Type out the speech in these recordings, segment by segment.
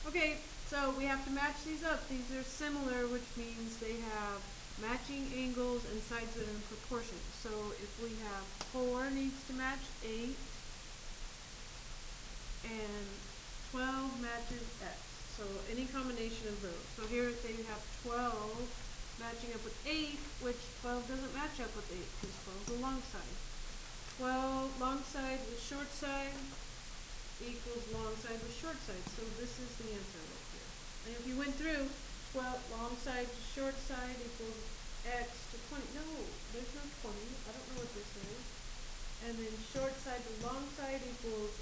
Okay, so we have to match these up. These are similar, which means they have matching angles and sides that are in proportion. So if we have 4 needs to match 8, and 12 matches X. So any combination of those. So here they have 12 matching up with 8, which 12 doesn't match up with 8 because 12 is a long side. 12 long side with short side equals long side with short side. So this is the answer right here. And if you went through 12 long side to short side equals X to 20. No, there's no 20. I don't know what this is. And then short side to long side equals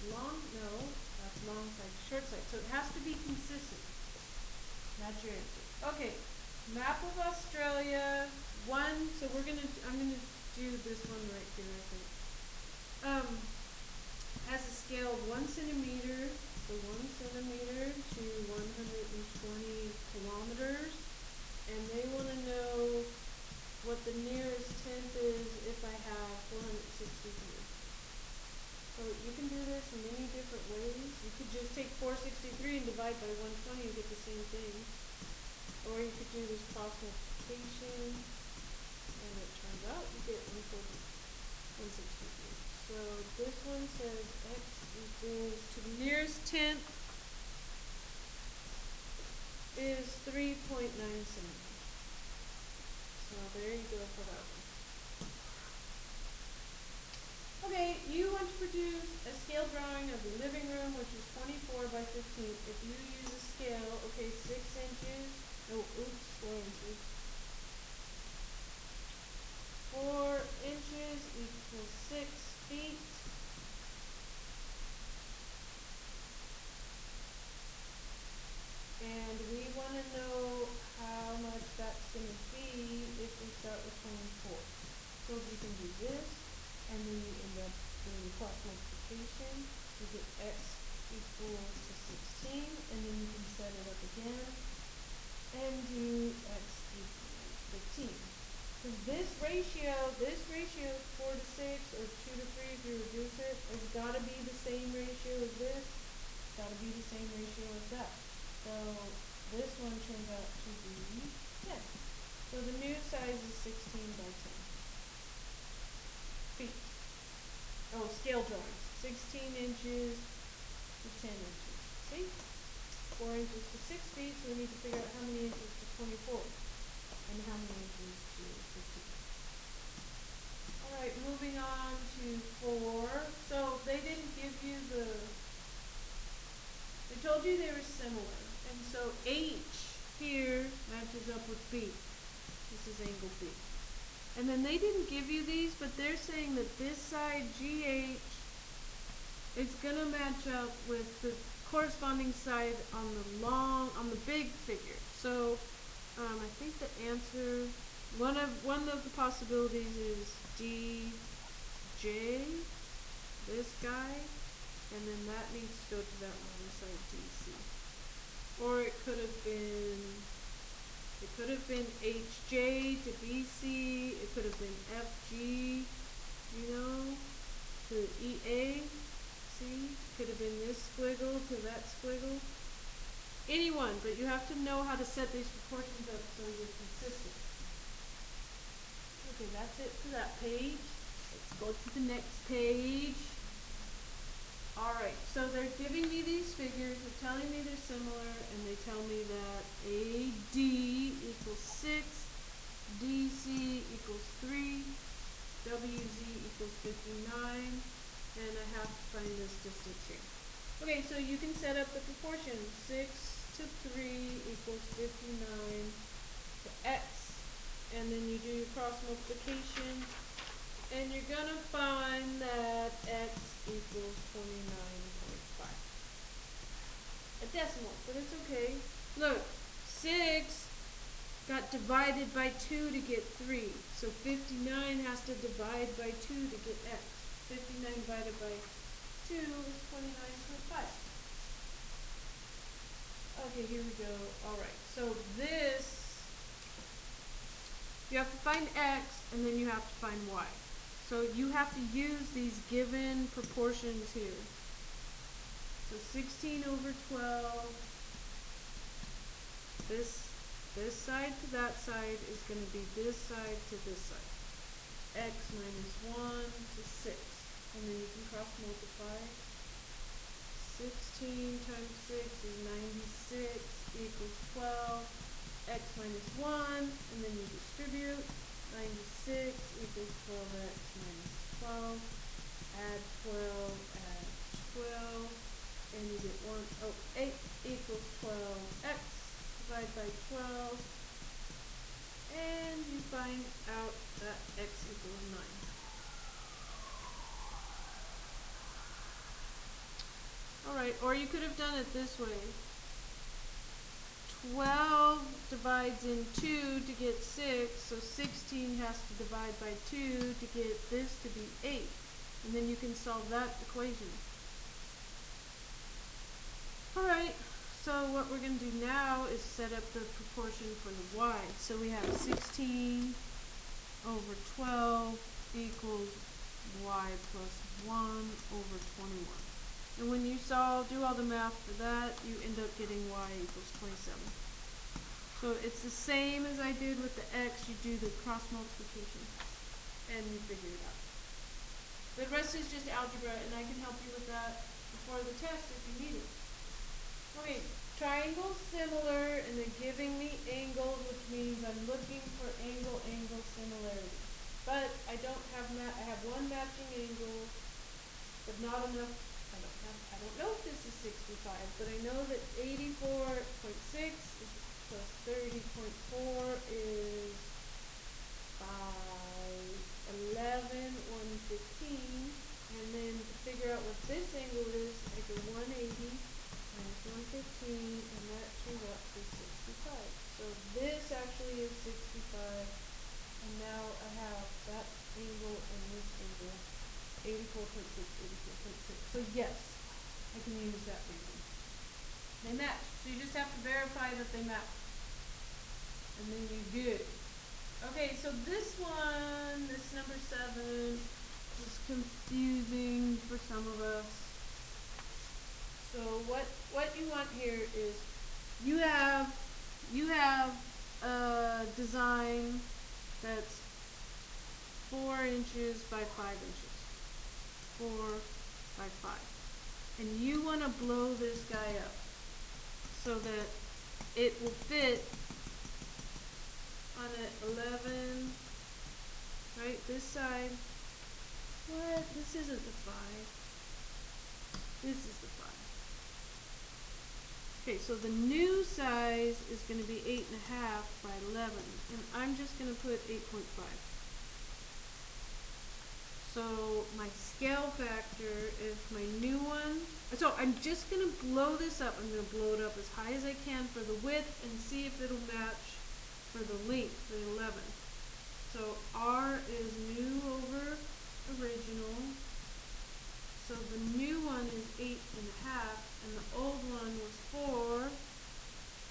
no, that's long side to short side. So it has to be consistent. That's your answer. Okay, map of Australia. So I'm gonna do this one right here, I think. Has a scale of 1 centimeter, so 1 centimeter to 120 kilometers. And they want to know what the nearest tenth is if I have 463. So you can do this in many different ways. You could just take 463 and divide by 120 and get the same thing. Or you could do this cross multiplication, and it turns out you get 163. So this one says X equals, to the nearest tenth is 3.9 centimeters. So there you go for that one. Okay, you want to produce a scale drawing of the living room, which is 24 by 15. If you use a scale, okay, 6 inches, 4 inches. 4 inches equals 6 feet. And we want to know how much that's going to be if we start with 24. So we can do this, and then you end up doing cross multiplication. You get X equals to 16, and then you can set it up again and do X equals 15. Because this ratio is 4 to 6 or 2 to 3 if you reduce it. It's got to be the same ratio as this. It's got to be the same ratio as that. So this one turns out to be 10. So the new size is 16 by 10 feet. Oh, scale drawings. 16 inches to 10 inches. See? 4 inches to 6 feet, so we need to figure out how many inches to 24 and how many inches to 15. Alright, moving on to 4. So they didn't give you they told you they were similar. And so H here matches up with B. This is angle B. And then they didn't give you these, but they're saying that this side, GH, is going to match up with the corresponding side on the big figure. So I think the answer, one of the possibilities is DJ, this guy, and then that needs to go to that one side, DC. Or it could have been HJ to BC, it could have been FG, to EA, see? Could have been this squiggle to that squiggle. Anyone, but you have to know how to set these proportions up so you're consistent. Okay, that's it for that page. Let's go to the next page. Alright, so they're giving me these figures, they're telling me they're similar, and they tell me that AD equals 6, DC equals 3, WZ equals 59, and I have to find this distance here. Okay, so you can set up the proportions. 6 to 3 equals 59 to X, and then you do your cross multiplication, and you're going to find that X equals 29.5. A decimal, but it's okay. Look, 6 got divided by 2 to get 3. So 59 has to divide by 2 to get X. 59 divided by 2 is 29.5. Okay, here we go. Alright, so this, you have to find X, and then you have to find Y. So you have to use these given proportions here. So 16 over 12, this side to that side is going to be this side to this side. X minus 1 to 6. And then you can cross multiply. 16 times 6 is 96 equals 12. X minus 1, and then you distribute. 96 equals 12x minus 12. Add 12, add 12. And you get 8 equals 12x. Divide by 12. And you find out that x equals 9. Alright, or you could have done it this way. 12 divides in 2 to get 6, so 16 has to divide by 2 to get this to be 8. And then you can solve that equation. Alright, so what we're going to do now is set up the proportion for the y. So we have 16 over 12 equals y plus 1 over 21. And when you do all the math for that, you end up getting y equals 27. So it's the same as I did with the x. You do the cross multiplication and you figure it out. The rest is just algebra, and I can help you with that before the test if you need it. Okay, triangles similar, and they're giving me angles, which means I'm looking for angle similarity. But I don't have I have one matching angle, but not enough. I don't know if this is 65, but I know that 84.6 plus 30.4 is 11, 115. And then to figure out what this angle is, I go 180 minus 115, and that turns out to be 65. So this actually is 65, and now I have that angle and this angle, 84.6, 84.6. So yes, I can use that reason. They match. So you just have to verify that they match. And then you're good. Okay, so this one, this number 7, is confusing for some of us. So what you want here is you have a design that's 4 inches by 5 inches. 4 by 5. And you want to blow this guy up so that it will fit on an 11, right? This side. What? This isn't the 5. This is the 5. Okay, so the new size is going to be 8.5 by 11, and I'm just going to put 8.5. So my scale factor is my new one. So I'm just going to blow this up. I'm going to blow it up as high as I can for the width and see if it'll match for the length, the 11. So R is new over original. So the new one is 8.5, and the old one was 4,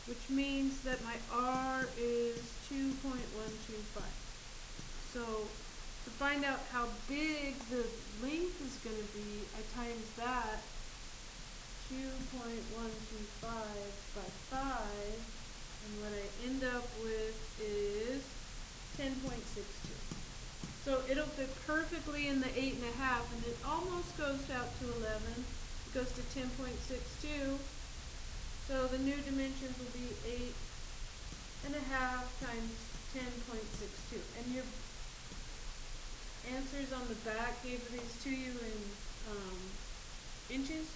which means that my R is 2.125. So to find out how big the length is going to be, I times that 2.125 by 5, and what I end up with is 10.62. So it'll fit perfectly in the 8.5, and it almost goes out to 11. It goes to 10.62. So the new dimensions will be 8.5 times 10.62. And your answers on the back gave these to you in inches,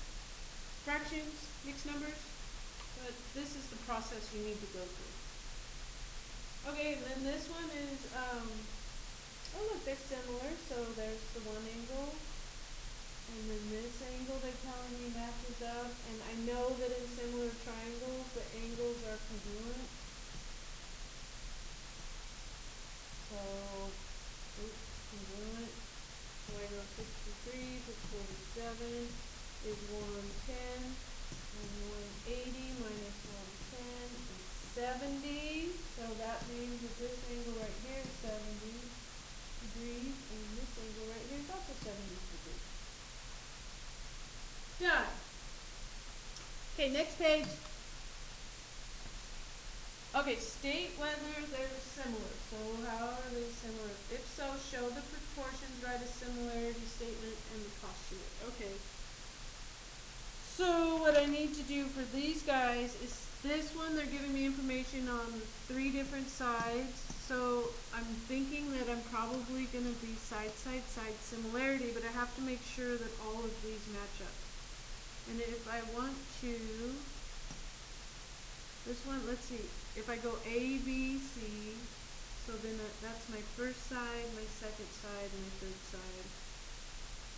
fractions, mixed numbers. But this is the process you need to go through. Okay, then this one is, oh look, they're similar. So there's the one angle, and then this angle they're telling me matches up. And I know that in similar triangles, the angles are congruent. So, congruent. So I go 63 to 47 is 110, and 180 minus 110 is 70. So that means that this angle right here is 70 degrees, and this angle right here is also 70 degrees. Done. Okay, next page. Okay, state whether they're similar. So how are they similar? If so, show the proportions, write a similarity statement, and the postulate. Okay. So what I need to do for these guys is this one, they're giving me information on 3 different sides. So I'm thinking that I'm probably going to be side, side, side similarity, but I have to make sure that all of these match up. And if I want to, this one, let's see, if I go A, B, C, so then that's my first side, my second side, and my third side.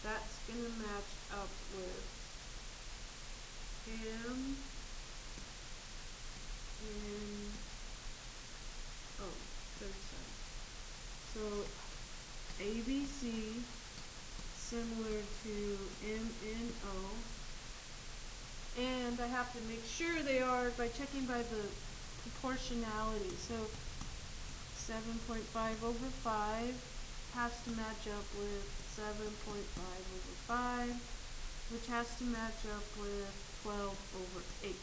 That's going to match up with him and, oh, third side. So ABC similar to M and O. And I have to make sure they are by checking by the proportionality. So 7.5 over 5 has to match up with 7.5 over 5, which has to match up with 12 over 8.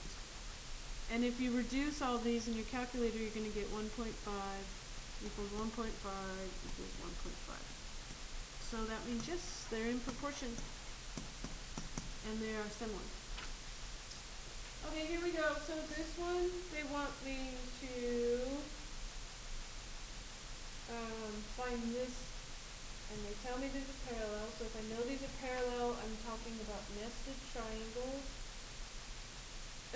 And if you reduce all these in your calculator, you're going to get 1.5 equals 1.5 equals 1.5. So that means, yes, they're in proportion, and they are similar. Okay, here we go. So this one, they want me to find this, and they tell me there's a parallel. So if I know these are parallel, I'm talking about nested triangles.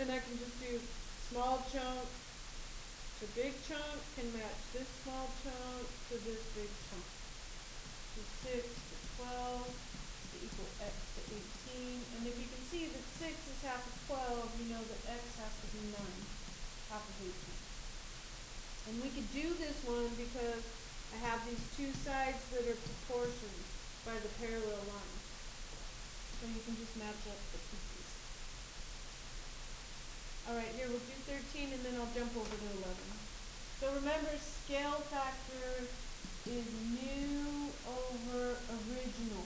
And I can just do small chunk to big chunk can match this small chunk to this big chunk. So 6 to 12 to equal x to 18. And if you can see that 6 is half of 12, you know that x has to be 9, half of 18. And we could do this one because I have these two sides that are proportioned by the parallel line. So you can just match up the pieces. Alright, here we'll do 13 and then I'll jump over to 11. So remember, scale factor is new over original.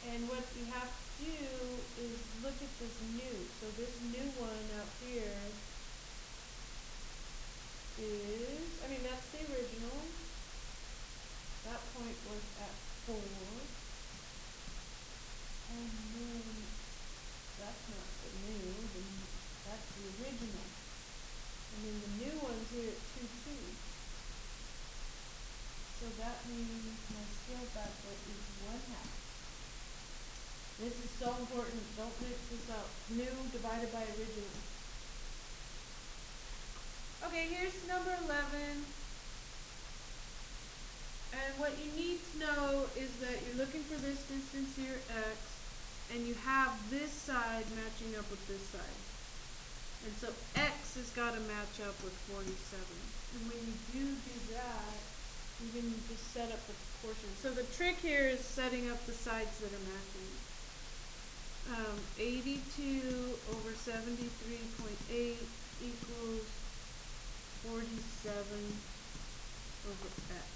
And what you have to do is look at this new. So this new one out here is, that's the original. That point was at 4. And then that's not the new, that's the original. And then the new one's here at 2, 2. So that means my scale factor is 1/2. This is so important. Don't mix this up. New divided by original. Okay, here's number 11. And what you need to know is that you're looking for this distance here, x, and you have this side matching up with this side. And so x has got to match up with 47. And when you do that, you can just set up the proportions. So the trick here is setting up the sides that are matching. 82 over 73.8 equals 47 over x.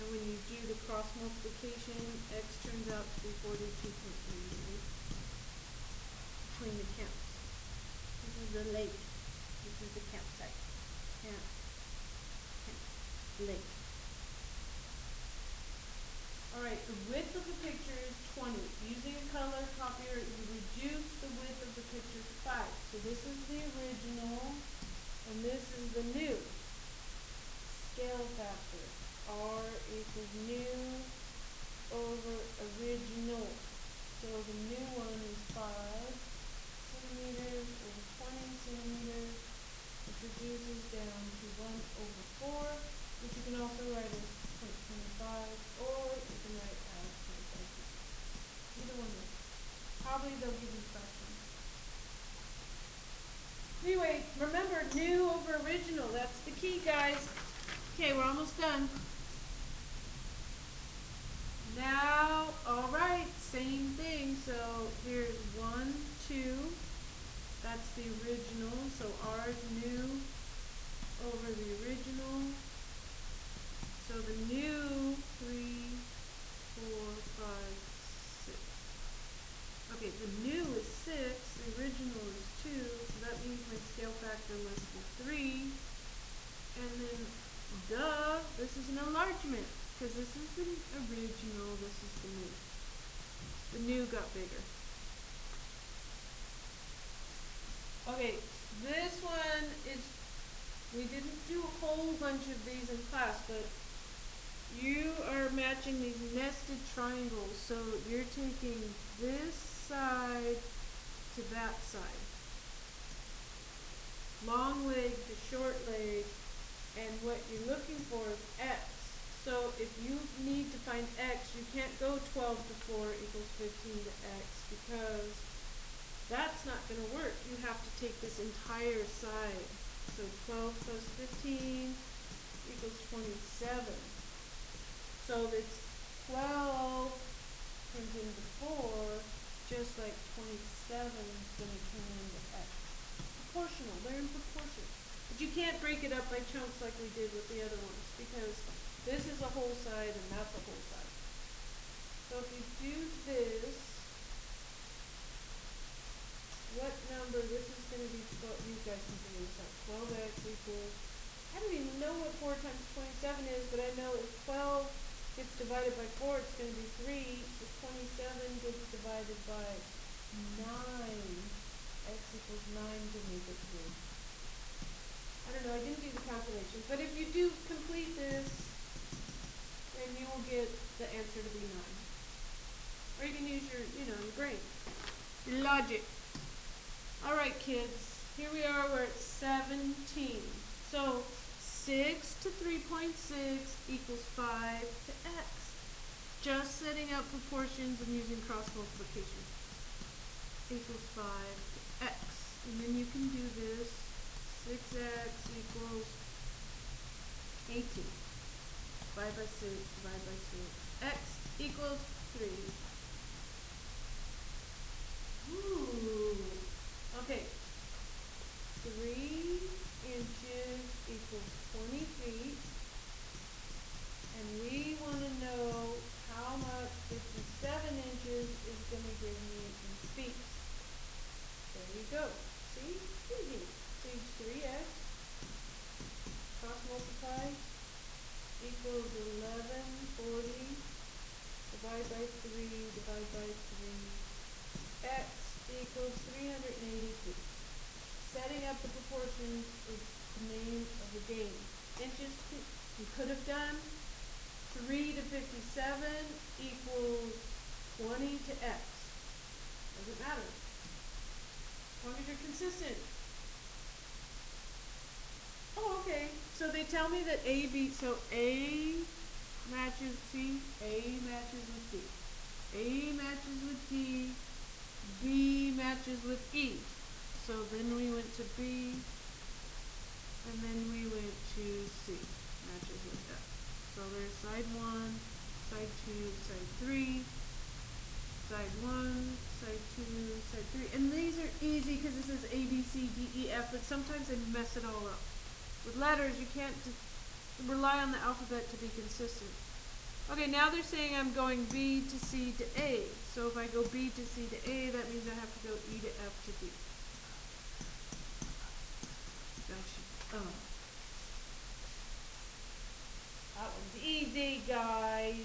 And when you do the cross multiplication, x turns out to be 42.88 between the camps. This is the lake. This is the campsite. Camp. Lake. Alright, the width of the picture is 20. Using a color copier, you reduce the width of the picture to 5. So this is the original, and this is the new. Scale factor. R equals new over original. So the new one is 5 centimeters over 20 centimeters, which reduces down to 1 over 4, which you can also write as 0.25, or you can write as 0.5. Either one of them. Probably they'll give you fractions. Anyway, remember, new over original. That's the key, guys. Okay, we're almost done. Now, alright, same thing. So here's 1, 2. That's the original. So R is new over the original. So the new 3, 4, 5, 6. the new is 6, the original is 2, so that means my scale factor must be 3. And then, duh, this is an enlargement, because this is the original, this is the new. The new got bigger. Okay, this one is, we didn't do a whole bunch of these in class, but you are matching these nested triangles, so you're taking this side to that side. Long leg to short leg, and what you're looking for is x. So if you need to find x, you can't go 12 to 4 equals 15 to x, because that's not going to work. You have to take this entire side. So 12 plus 15 equals 27. So it's 12 turns into 4, just like 27 is going to turn into x. Proportional, they're in proportion. But you can't break it up by chunks like we did with the other ones, because this is a whole side and that's a whole side. So if you do this, what number, this is going to be 12, you guys can figure this out, 12x equals, I don't even know what 4 times 27 is, but I know if 12 gets divided by 4, it's going to be 3, so 27 gets divided by 9, x equals 9 to make it 3. I don't know, I didn't do the calculations, but if you do complete this, then you will get the answer to be 9. Or you can use your, your brain, your logic. Alright kids, here we are, we're at 17. So 6 to 3.6 equals 5 to x. Just setting up proportions and using cross multiplication. Equals 5 to x. And then you can do this. 6x equals 18. Divide by 6, divide by 6. X equals 3. Ooh. Okay. 3 inches equals 20 feet. And we want to know how much 57 inches is going to give me in feet. There you go. See? Easy. So 3x cross multiply equals 1140. Divide by 3, divide by 3. X equals 382. Setting up the proportions is the name of the game. Inches, you could have done 3 to 57 equals 20 to x. Doesn't matter. As long as you're consistent. Oh, okay. So they tell me that so A matches, see? A matches with D. A matches with D. B matches with E. So then we went to B, and then we went to C. Matches with F. So there's side 1, side 2, side 3, side 1, side 2, side 3. And these are easy because this is A, B, C, D, E, F, but sometimes they mess it all up. With letters, you can't rely on the alphabet to be consistent. Okay, now they're saying I'm going B to C to A. So if I go B to C to A, that means I have to go E to F to D. That one's easy, guys.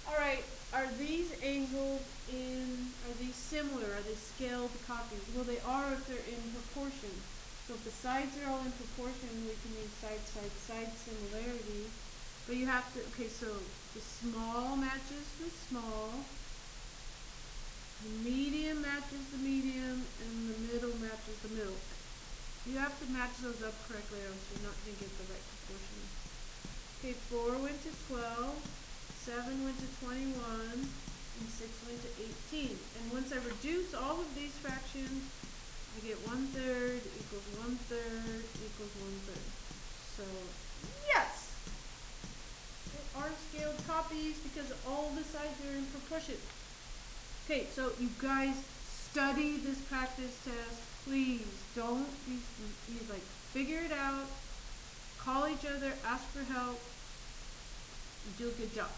Alright, are these angles are these similar? Are they scaled copies? Well, they are if they're in proportion. So if the sides are all in proportion, we can use side, side, side similarity. But you have to, okay, so the small matches the small, the medium matches the medium, and the middle matches the middle. You have to match those up correctly or else you're not going to get the right proportion. Okay, 4 went to 12, 7 went to 21, and 6 went to 18. And once I reduce all of these fractions, I get 1/3 equals 1/3 equals 1/3. So, yes! They are scaled copies because all the sides are in proportion. Okay, so you guys study this practice test. Please don't be like, figure it out, call each other, ask for help, and do a good job.